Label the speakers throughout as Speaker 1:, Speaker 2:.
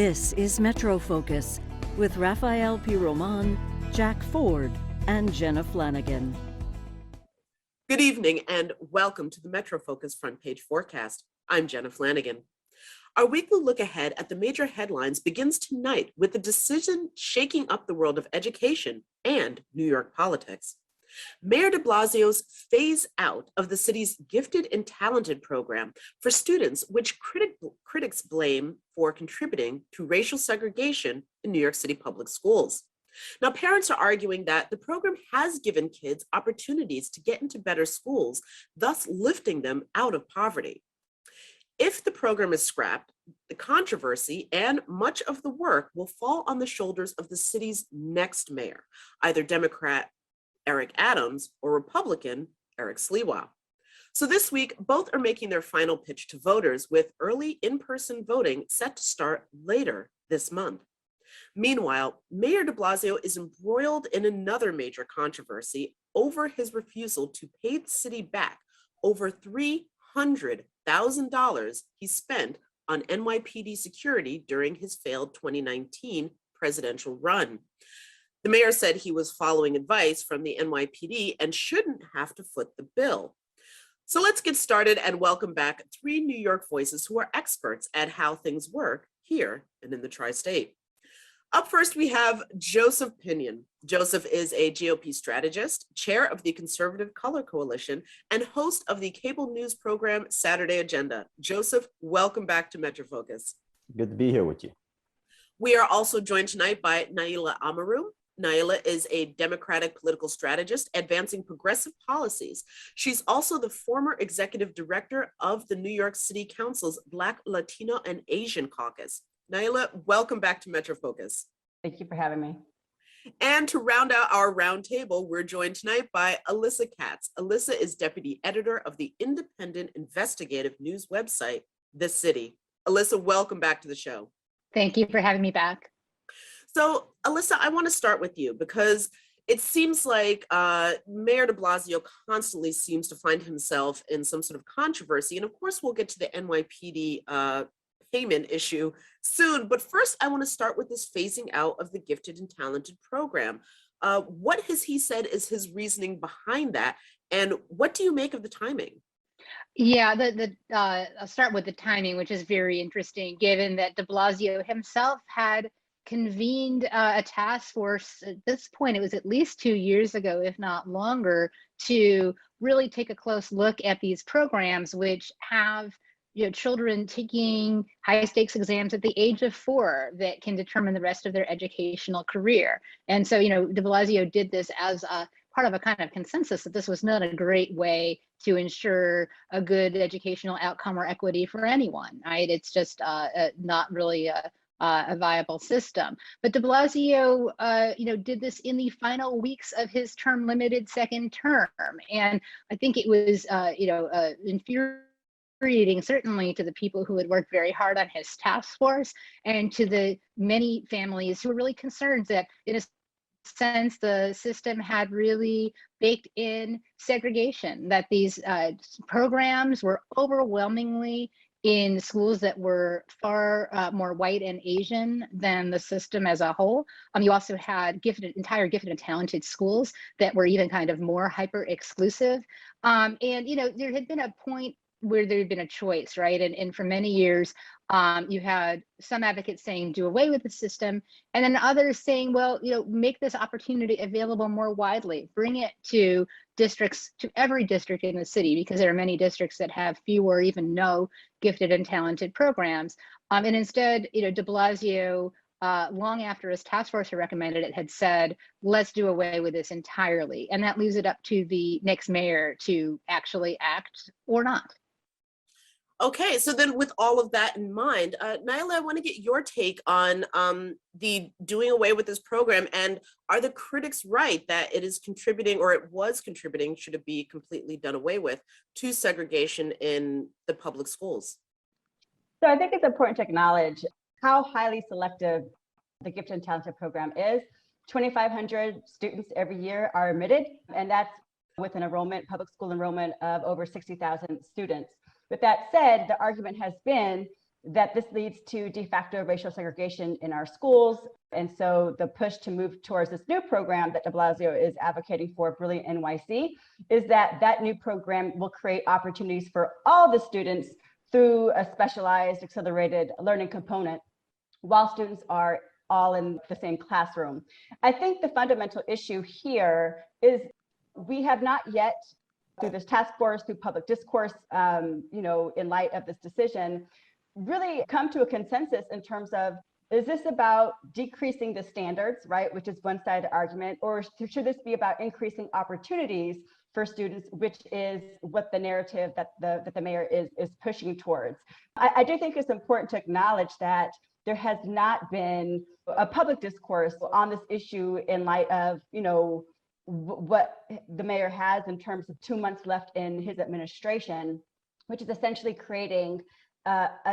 Speaker 1: This is MetroFocus with Raphael P. Roman, Jack Ford, and Jenna Flanagan.
Speaker 2: Good evening and welcome to the MetroFocus Front Page Forecast. I'm Jenna Flanagan. Our weekly look ahead at the major headlines begins tonight with a decision shaking up the world of education and New York politics. Mayor de Blasio's phase out of the city's Gifted and Talented program for students, which critics blame for contributing to racial segregation in New York City public schools. Now, parents are arguing that the program has given kids opportunities to get into better schools, thus lifting them out of poverty. If the program is scrapped, the controversy and much of the work will fall on the shoulders of the city's next mayor, either Democrat Eric Adams or Republican Curtis Sliwa. So this week, both are making their final pitch to voters, with early in-person voting set to start later this month. Meanwhile, Mayor de Blasio is embroiled in another major controversy over his refusal to pay the city back over $300,000 he spent on NYPD security during his failed 2019 presidential run. The mayor said he was following advice from the NYPD and shouldn't have to foot the bill. So let's get started and welcome back three New York voices who are experts at how things work here and in the tri-state. Up first, we have Joseph Pinion. Joseph is a GOP strategist, chair of the Conservative Color Coalition, and host of the cable news program Saturday Agenda. Joseph, welcome back to MetroFocus.
Speaker 3: Good to be here with you.
Speaker 2: We are also joined tonight by Naila Amaru. Naila is a Democratic political strategist advancing progressive policies. She's also the former executive director of the New York City Council's Black, Latino, and Asian Caucus. Naila, welcome back to MetroFocus.
Speaker 4: Thank you for having me.
Speaker 2: And to round out our roundtable, we're joined tonight by Alyssa Katz. Alyssa is deputy editor of the independent investigative news website, The City. Alyssa, welcome back to the show.
Speaker 4: Thank you for having me back.
Speaker 2: So, Alyssa, I want to start with you because it seems like Mayor de Blasio constantly seems to find himself in some sort of controversy. And of course, we'll get to the NYPD payment issue soon. But first, I want to start with this phasing out of the Gifted and Talented program. What has he said is his reasoning behind that? And what do you make of the timing?
Speaker 4: Yeah, I'll start with the timing, which is very interesting, given that de Blasio himself had convened a task force. At this point, it was at least 2 years ago, if not longer, to really take a close look at these programs, which have children taking high stakes exams at the age of 4 that can determine the rest of their educational career. And so, de Blasio did this as a part of a kind of consensus that this was not a great way to ensure a good educational outcome or equity for anyone, right? It's just not really a viable system. But de Blasio, did this in the final weeks of his term-limited second term. And I think it was, infuriating, certainly to the people who had worked very hard on his task force and to the many families who were really concerned that, in a sense, the system had really baked in segregation, that these programs were overwhelmingly in schools that were far more white and Asian than the system as a whole. You also had entire gifted and talented schools that were even kind of more hyper exclusive. And there had been a point where there had been a choice, right? And for many years, you had some advocates saying, do away with the system, and then others saying, well, make this opportunity available more widely, bring it to districts, to every district in the city, because there are many districts that have few or even no gifted and talented programs. And instead, de Blasio, long after his task force had recommended it, had said, let's do away with this entirely. And that leaves it up to the next mayor to actually act or not.
Speaker 2: Okay, so then with all of that in mind, Naila, I want to get your take on the doing away with this program, and are the critics right that it is contributing, or it was contributing, should it be completely done away with, to segregation in the public schools?
Speaker 5: So I think it's important to acknowledge how highly selective the Gifted and Talented program is. 2,500 students every year are admitted, and that's with an enrollment, public school enrollment of over 60,000 students. With that said, the argument has been that this leads to de facto racial segregation in our schools. And so the push to move towards this new program that de Blasio is advocating for, Brilliant NYC, is that that new program will create opportunities for all the students through a specialized accelerated learning component while students are all in the same classroom. I think the fundamental issue here is we have not yet, through this task force, through public discourse, in light of this decision, really come to a consensus in terms of, is this about decreasing the standards, right, which is one side of the argument, or should this be about increasing opportunities for students, which is what the narrative that the mayor is pushing towards. I do think it's important to acknowledge that there has not been a public discourse on this issue in light of, what the mayor has in terms of 2 months left in his administration, which is essentially creating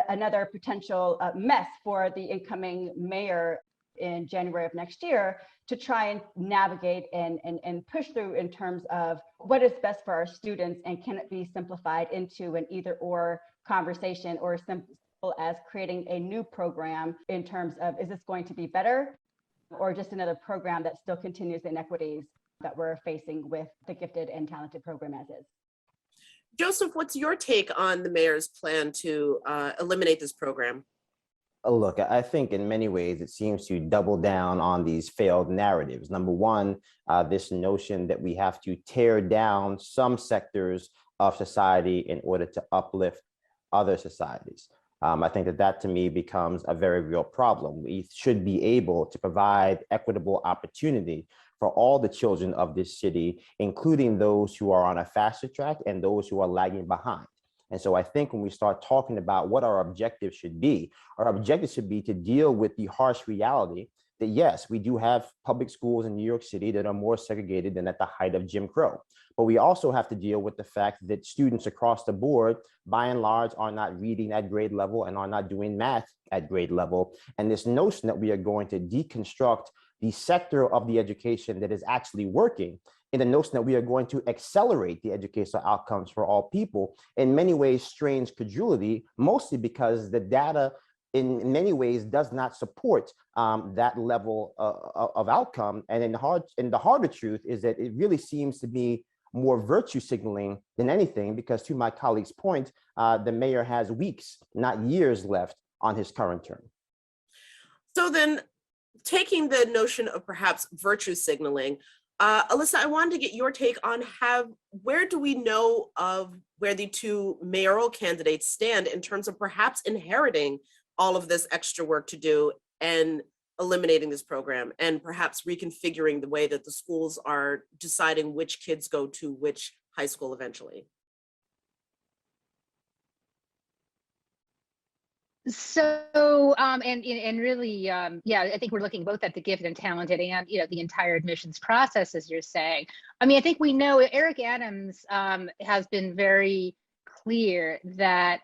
Speaker 5: another potential mess for the incoming mayor in January of next year to try and navigate and push through in terms of what is best for our students, and can it be simplified into an either or conversation, or as simple as creating a new program in terms of, is this going to be better or just another program that still continues the inequities that we're facing with the gifted and talented program as is.
Speaker 2: Joseph, what's your take on the mayor's plan to eliminate this program?
Speaker 3: Look, I think in many ways it seems to double down on these failed narratives. Number one, this notion that we have to tear down some sectors of society in order to uplift other societies. I think that to me becomes a very real problem. We should be able to provide equitable opportunity for all the children of this city, including those who are on a faster track and those who are lagging behind. And so I think when we start talking about what our objective should be, our objective should be to deal with the harsh reality that, yes, we do have public schools in New York City that are more segregated than at the height of Jim Crow. But we also have to deal with the fact that students across the board, by and large, are not reading at grade level and are not doing math at grade level. And this notion that we are going to deconstruct the sector of the education that is actually working, in the notion that we are going to accelerate the educational outcomes for all people, in many ways strains credulity, mostly because the data in many ways does not support that level of outcome. And the harder truth is that it really seems to be more virtue signaling than anything, because to my colleague's point, the mayor has weeks, not years left on his current term.
Speaker 2: So then, taking the notion of perhaps virtue signaling, Alyssa, I wanted to get your take on where do we know of where the two mayoral candidates stand in terms of perhaps inheriting all of this extra work to do and eliminating this program, and perhaps reconfiguring the way that the schools are deciding which kids go to which high school eventually?
Speaker 4: So, and really, yeah, I think we're looking both at the gifted and talented and, the entire admissions process, as you're saying. I mean, I think we know Eric Adams has been very clear that,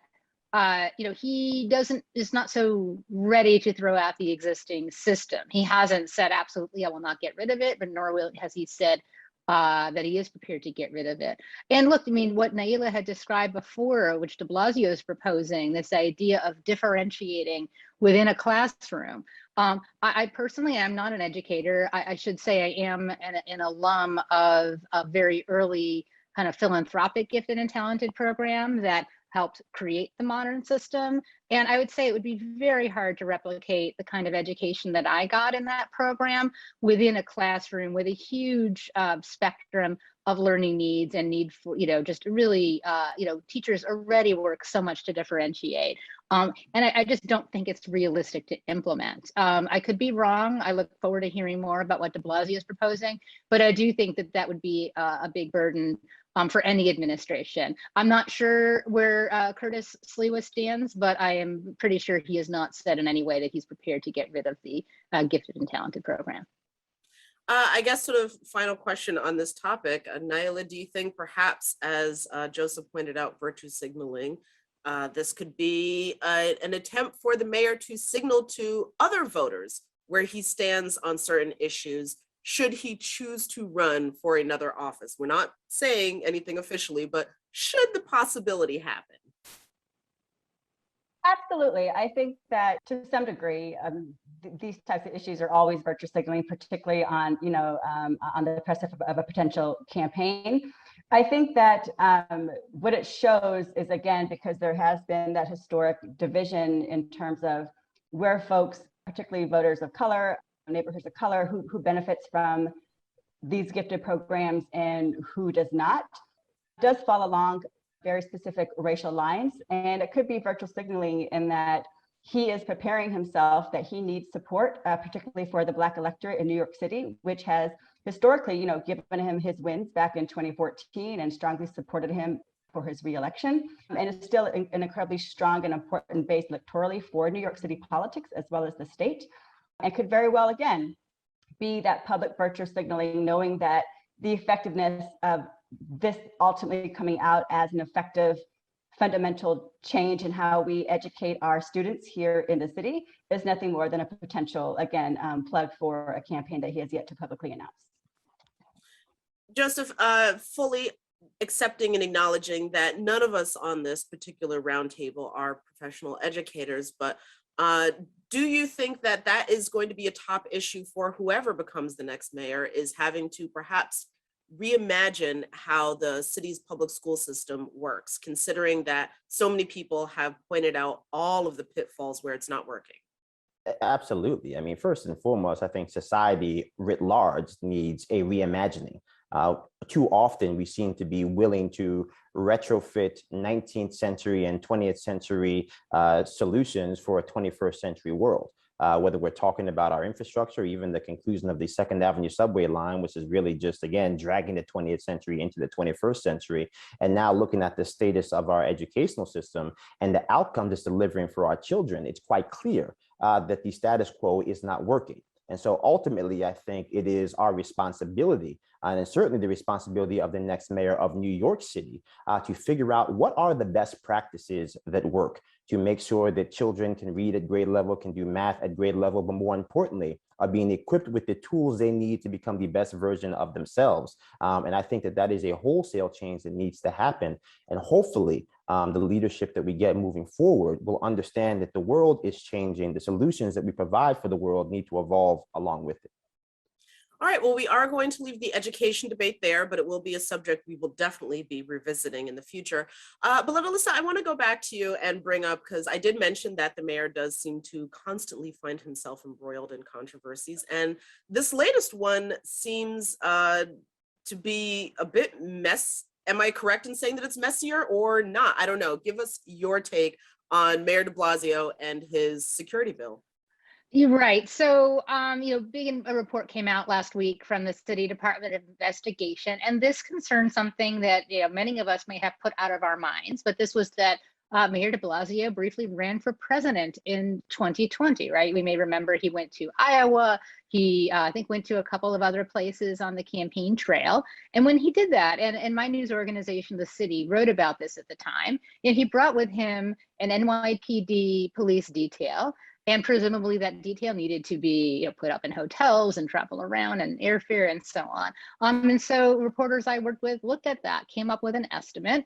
Speaker 4: he is not so ready to throw out the existing system. He hasn't said absolutely, I will not get rid of it, but nor has he said that he is prepared to get rid of it. And look, I mean, what Naila had described before, which de Blasio is proposing, this idea of differentiating within a classroom. I personally am not an educator. I should say I am an alum of a very early kind of philanthropic gifted and talented program that helped create the modern system. And I would say it would be very hard to replicate the kind of education that I got in that program within a classroom with a huge spectrum of learning needs and need for, just really, teachers already work so much to differentiate. And I just don't think it's realistic to implement. I could be wrong. I look forward to hearing more about what de Blasio is proposing, but I do think that that would be a big burden for any administration. I'm not sure where Curtis Sliwa stands, but I am pretty sure he has not said in any way that he's prepared to get rid of the gifted and talented program.
Speaker 2: I guess sort of final question on this topic, Naila, do you think perhaps, as Joseph pointed out, virtue signaling, this could be an attempt for the mayor to signal to other voters where he stands on certain issues, should he choose to run for another office? We're not saying anything officially, but should the possibility happen?
Speaker 5: Absolutely. I think that to some degree, these types of issues are always virtue signaling, particularly on, on the precipice of a potential campaign. I think that what it shows is, again, because there has been that historic division in terms of where folks, particularly voters of color, neighborhoods of color, who benefits from these gifted programs and who does not, does fall along very specific racial lines. And it could be virtual signaling in that he is preparing himself that he needs support, particularly for the Black electorate in New York City, which has historically, given him his wins back in 2014 and strongly supported him for his reelection. And it's still an incredibly strong and important base electorally for New York City politics, as well as the state. And could very well, again, be that public virtue signaling, knowing that the effectiveness of this ultimately coming out as an effective fundamental change in how we educate our students here in the city is nothing more than a potential, again, plug for a campaign that he has yet to publicly announce.
Speaker 2: Joseph, fully accepting and acknowledging that none of us on this particular roundtable are professional educators, but do you think that that is going to be a top issue for whoever becomes the next mayor, is having to perhaps reimagine how the city's public school system works, considering that so many people have pointed out all of the pitfalls where it's not working?
Speaker 3: Absolutely. I mean, first and foremost, I think society writ large needs a reimagining. Too often, we seem to be willing to retrofit 19th century and 20th century solutions for a 21st century world. Whether we're talking about our infrastructure, even the conclusion of the Second Avenue subway line, which is really just, again, dragging the 20th century into the 21st century, and now looking at the status of our educational system and the outcome it's delivering for our children, it's quite clear that the status quo is not working. And so ultimately, I think it is our responsibility, and certainly the responsibility of the next mayor of New York City, to figure out what are the best practices that work to make sure that children can read at grade level, can do math at grade level, but more importantly, are being equipped with the tools they need to become the best version of themselves. And I think that that is a wholesale change that needs to happen. And hopefully, the leadership that we get moving forward will understand that the world is changing. The solutions that we provide for the world need to evolve along with it.
Speaker 2: All right, well, we are going to leave the education debate there, but it will be a subject we will definitely be revisiting in the future. But Alyssa, I want to go back to you and bring up, because I did mention that the mayor does seem to constantly find himself embroiled in controversies. And this latest one seems to be a bit Am I correct in saying that it's messier or not? I don't know. Give us your take on Mayor de Blasio and his security bill.
Speaker 4: You're right. So, a report came out last week from the City Department of Investigation, and this concerns something that many of us may have put out of our minds. But this was that Mayor de Blasio briefly ran for president in 2020. Right? We may remember he went to Iowa. He, I think, went to a couple of other places on the campaign trail. And when he did that, and my news organization, The City, wrote about this at the time, and he brought with him an NYPD police detail. And presumably that detail needed to be put up in hotels and travel around and airfare and so on. And so reporters I worked with looked at that, came up with an estimate.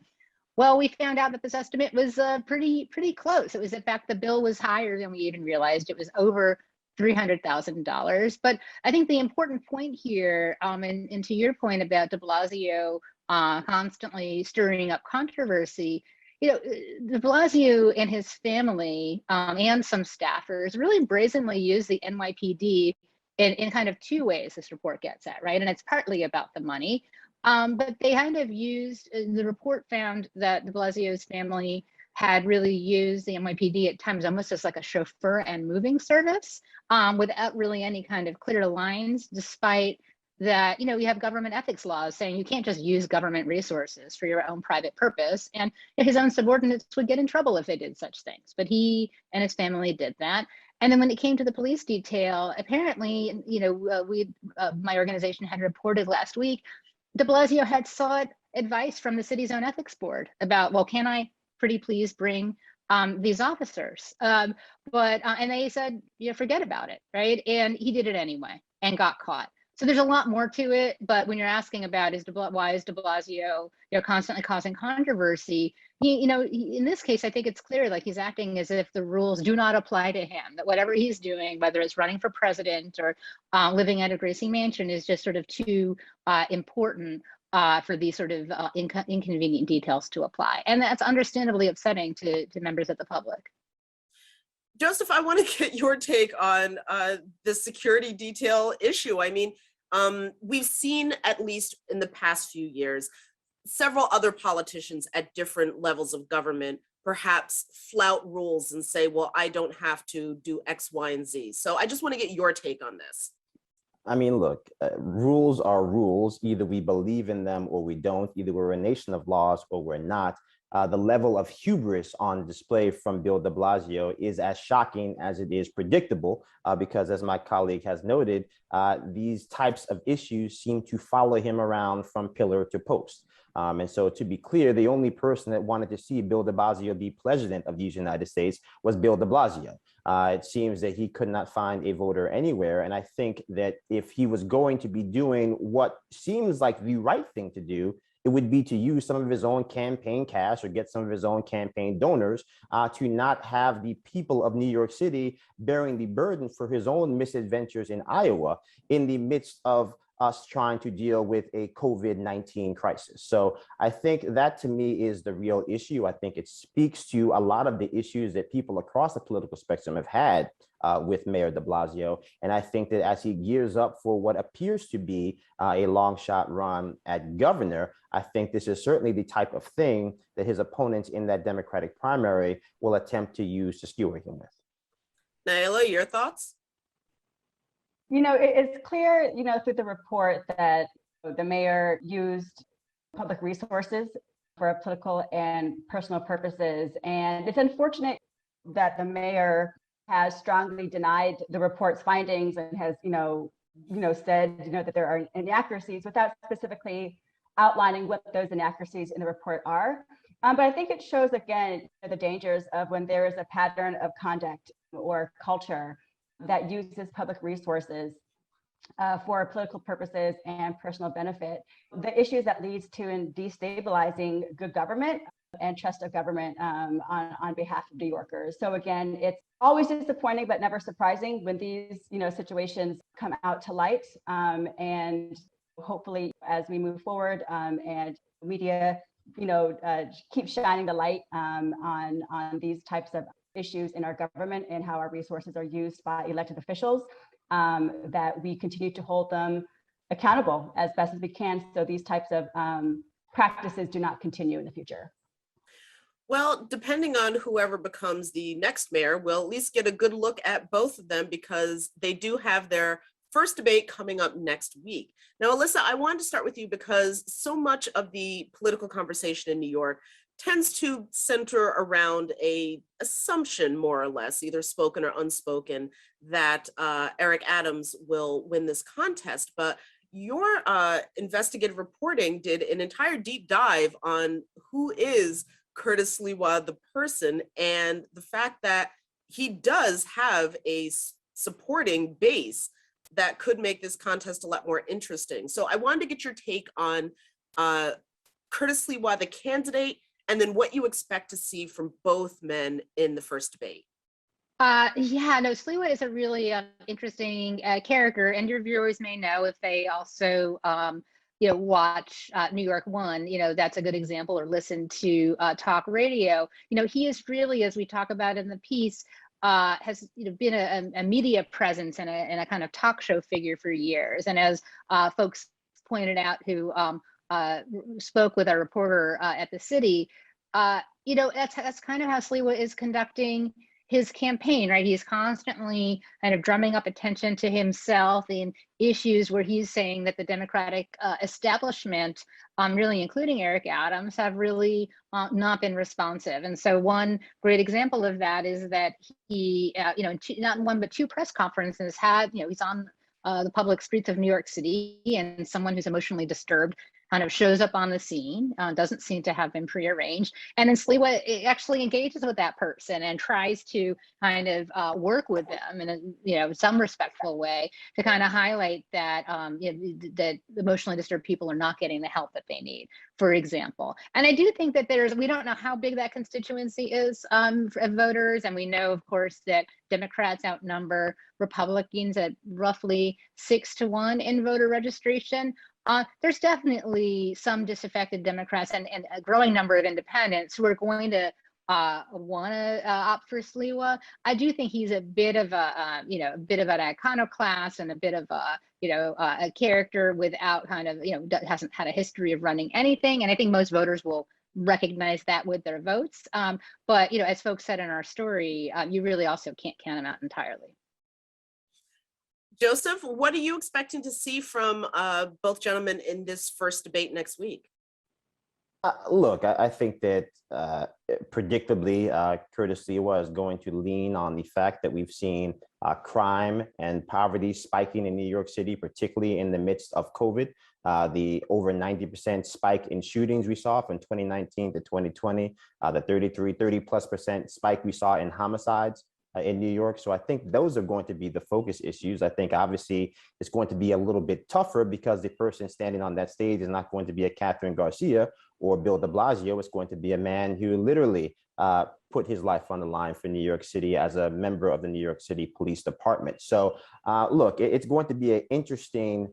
Speaker 4: Well, we found out that this estimate was pretty close. It was, in fact, the bill was higher than we even realized. It was over $300,000. But I think the important point here, and to your point about de Blasio constantly stirring up controversy, de Blasio and his family and some staffers really brazenly use the NYPD in kind of two ways, this report gets at, right? And it's partly about the money, but they kind of used, the report found that de Blasio's family had really used the NYPD at times almost as like a chauffeur and moving service without really any kind of clear lines, despite that, we have government ethics laws saying you can't just use government resources for your own private purpose. And his own subordinates would get in trouble if they did such things. But he and his family did that. And then when it came to the police detail, apparently, my organization had reported last week, de Blasio had sought advice from the city's own ethics board about, well, can I pretty please bring these officers? And they said, forget about it, right? And he did it anyway and got caught. So there's a lot more to it, but when you're asking about why is de Blasio constantly causing controversy, In this case, I think it's clear, like he's acting as if the rules do not apply to him, that whatever he's doing, whether it's running for president or living at a Gracie mansion, is just sort of too important for these sort of inconvenient details to apply. And that's understandably upsetting to members of the public.
Speaker 2: Joseph, I want to get your take on the security detail issue. I mean, we've seen, at least in the past few years, several other politicians at different levels of government perhaps flout rules and say, well, I don't have to do X, Y, and Z. So I just want to get your take on this.
Speaker 3: I mean, look, rules are rules. Either we believe in them or we don't. Either we're a nation of laws or we're not. The level of hubris on display from Bill de Blasio is as shocking as it is predictable, because as my colleague has noted, these types of issues seem to follow him around from pillar to post. And so, to be clear, the only person that wanted to see Bill de Blasio be president of these United States was Bill de Blasio. It seems that he could not find a voter anywhere. And I think that if he was going to be doing what seems like the right thing to do, it would be to use some of his own campaign cash or get some of his own campaign donors to not have the people of New York City bearing the burden for his own misadventures in Iowa in the midst of us trying to deal with a COVID-19 crisis. So I think that, to me, is the real issue. I think it speaks to a lot of the issues that people across the political spectrum have had with Mayor de Blasio. And I think that as he gears up for what appears to be a long shot run at governor, I think this is certainly the type of thing that his opponents in that Democratic primary will attempt to use to skewer him with.
Speaker 2: Naila, your thoughts?
Speaker 5: It's clear, through the report that the mayor used public resources for political and personal purposes. And it's unfortunate that the mayor has strongly denied the report's findings and has, said, that there are inaccuracies without specifically outlining what those inaccuracies in the report are. But I think it shows, again, the dangers of when there is a pattern of conduct or culture that uses public resources for political purposes and personal benefit. The issues that leads to in destabilizing good government and trust of government on behalf of New Yorkers. So again, it's always disappointing, but never surprising when these situations come out to light. And hopefully, as we move forward and media, keep shining the light on these types of issues in our government and how our resources are used by elected officials, that we continue to hold them accountable as best as we can, so these types of practices do not continue in the future.
Speaker 2: Well, depending on whoever becomes the next mayor, we'll at least get a good look at both of them, because they do have their first debate coming up next week. Now, Alyssa, I wanted to start with you because so much of the political conversation in New York tends to center around a assumption, more or less, either spoken or unspoken, that Eric Adams will win this contest. But your investigative reporting did an entire deep dive on who is Curtis Sliwa, the person, and the fact that he does have a supporting base that could make this contest a lot more interesting. So I wanted to get your take on Curtis Sliwa, the candidate, and then what you expect to see from both men in the first debate.
Speaker 4: Sliwa is a really interesting character, and your viewers may know, if they also watch New York One, that's a good example, or listen to talk radio. He is really, as we talk about in the piece, has been a media presence and a kind of talk show figure for years. And as folks pointed out who spoke with our reporter at the city, that's kind of how Sliwa is conducting his campaign, right? He's constantly kind of drumming up attention to himself in issues where he's saying that the Democratic establishment, really including Eric Adams, have really not been responsive. And so one great example of that is that he, not one but two press conferences he's on the public streets of New York City, and someone who's emotionally disturbed kind of shows up on the scene, doesn't seem to have been prearranged. And then Sliwa actually engages with that person and tries to kind of work with them in some respectful way to kind of highlight that that emotionally disturbed people are not getting the help that they need, for example. And I do think that we don't know how big that constituency is of voters. And we know, of course, that Democrats outnumber Republicans at roughly 6-1 in voter registration. There's definitely some disaffected Democrats and a growing number of independents who are going to want to opt for Sliwa. I do think he's a bit of a bit of an iconoclast and a bit of a character without hasn't had a history of running anything. And I think most voters will recognize that with their votes. But as folks said in our story, you really also can't count him out entirely.
Speaker 2: Joseph, what are you expecting to see from both gentlemen in this first debate next week?
Speaker 3: Look, I think that predictably, Curtis Sliwa is going to lean on the fact that we've seen crime and poverty spiking in New York City, particularly in the midst of COVID. The over 90% spike in shootings we saw from 2019 to 2020, the 30+% spike we saw in homicides in New York. So I think those are going to be the focus issues. I think obviously it's going to be a little bit tougher because the person standing on that stage is not going to be a Catherine Garcia or Bill de Blasio. It's going to be a man who literally put his life on the line for New York City as a member of the New York City Police Department. So look, it's going to be an interesting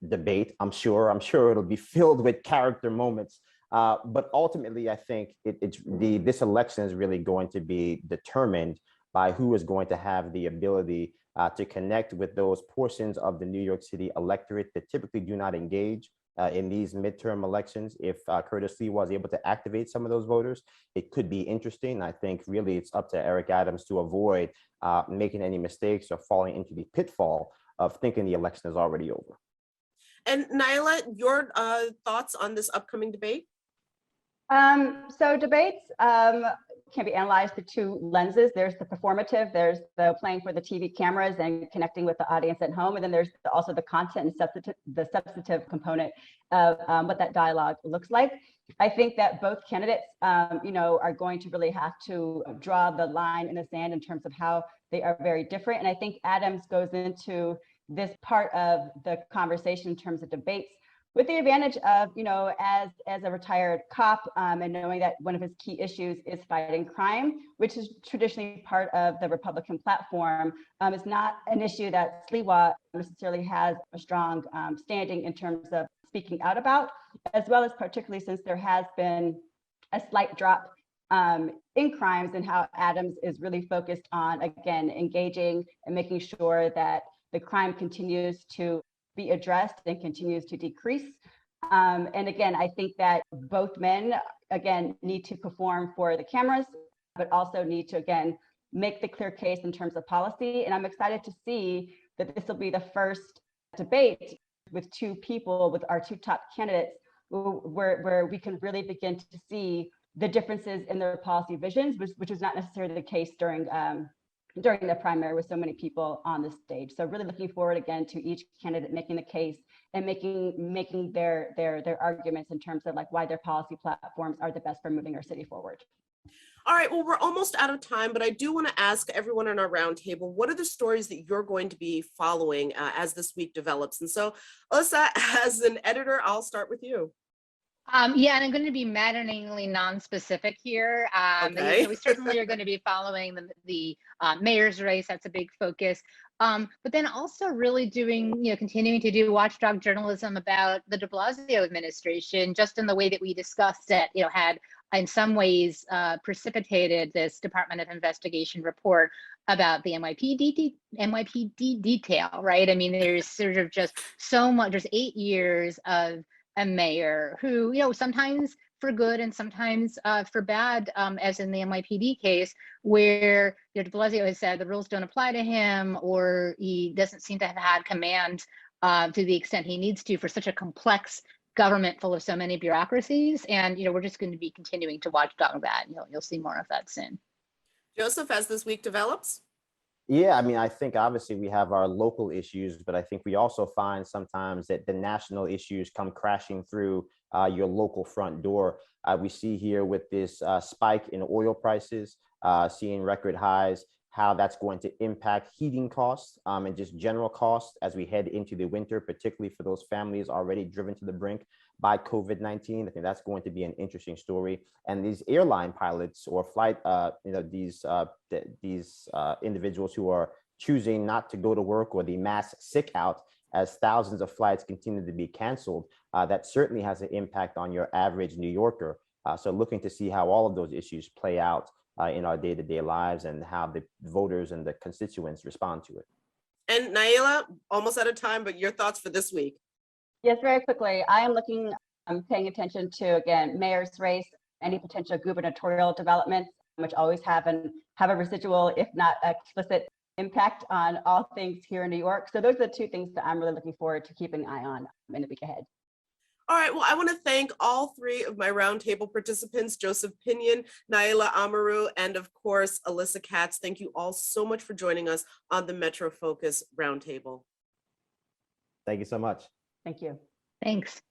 Speaker 3: debate. I'm sure it'll be filled with character moments. But ultimately, I think this election is really going to be determined by who is going to have the ability to connect with those portions of the New York City electorate that typically do not engage in these midterm elections. If Curtis Sliwa was able to activate some of those voters, it could be interesting. I think really it's up to Eric Adams to avoid making any mistakes or falling into the pitfall of thinking the election is already over.
Speaker 2: And Naila, your thoughts on this upcoming debate?
Speaker 5: So debates can be analyzed through two lenses. There's the performative, there's the playing for the TV cameras and connecting with the audience at home. And then there's also the content and the substantive component of what that dialogue looks like. I think that both candidates, are going to really have to draw the line in the sand in terms of how they are very different. And I think Adams goes into this part of the conversation in terms of debates with the advantage of, as a retired cop and knowing that one of his key issues is fighting crime, which is traditionally part of the Republican platform, is not an issue that Sliwa necessarily has a strong standing in terms of speaking out about, as well as particularly since there has been a slight drop in crimes and how Adams is really focused on, again, engaging and making sure that the crime continues to be addressed and continues to decrease. And again, I think that both men, again, need to perform for the cameras, but also need to, again, make the clear case in terms of policy. And I'm excited to see that this will be the first debate with two people, with our two top candidates, where we can really begin to see the differences in their policy visions, which was not necessarily the case during the primary with so many people on the stage. So really looking forward again to each candidate making the case and making their arguments in terms of like why their policy platforms are the best for moving our city forward.
Speaker 2: All right, well, we're almost out of time, but I do want to ask everyone on our roundtable, what are the stories that you're going to be following as this week develops? And so, Alyssa, as an editor, I'll start with you.
Speaker 4: Yeah, and I'm going to be maddeningly non-specific here.
Speaker 2: Okay.
Speaker 4: So we certainly are going to be following the mayor's race. That's a big focus. But then also really continuing to do watchdog journalism about the de Blasio administration, just in the way that we discussed that, had in some ways precipitated this Department of Investigation report about the NYPD detail, right? I mean, there's sort of just so much, there's 8 years of a mayor who, sometimes for good and sometimes for bad, as in the NYPD case, where de Blasio has said the rules don't apply to him, or he doesn't seem to have had command to the extent he needs to for such a complex government full of so many bureaucracies. And we're just going to be continuing to watchdog that, and you'll see more of that soon.
Speaker 2: Joseph, as this week develops.
Speaker 3: Yeah, I mean, I think obviously we have our local issues, but I think we also find sometimes that the national issues come crashing through your local front door. We see here with this spike in oil prices, seeing record highs, how that's going to impact heating costs and just general costs as we head into the winter, particularly for those families already driven to the brink by COVID-19. I think that's going to be an interesting story. And these airline pilots or flight, these individuals who are choosing not to go to work, or the mass sick out as thousands of flights continue to be canceled, that certainly has an impact on your average New Yorker. So looking to see how all of those issues play out in our day-to-day lives and how the voters and the constituents respond to it.
Speaker 2: And Naila, almost out of time, but your thoughts for this week.
Speaker 5: Yes, very quickly. I'm paying attention to, again, mayor's race, any potential gubernatorial developments, which always have a residual, if not explicit, impact on all things here in New York. So those are the two things that I'm really looking forward to keeping an eye on in the week ahead.
Speaker 2: All right, well, I want to thank all three of my roundtable participants, Joseph Pinion, Naila Amaru, and of course, Alyssa Katz. Thank you all so much for joining us on the MetroFocus Roundtable.
Speaker 3: Thank you so much.
Speaker 5: Thank you.
Speaker 4: Thanks.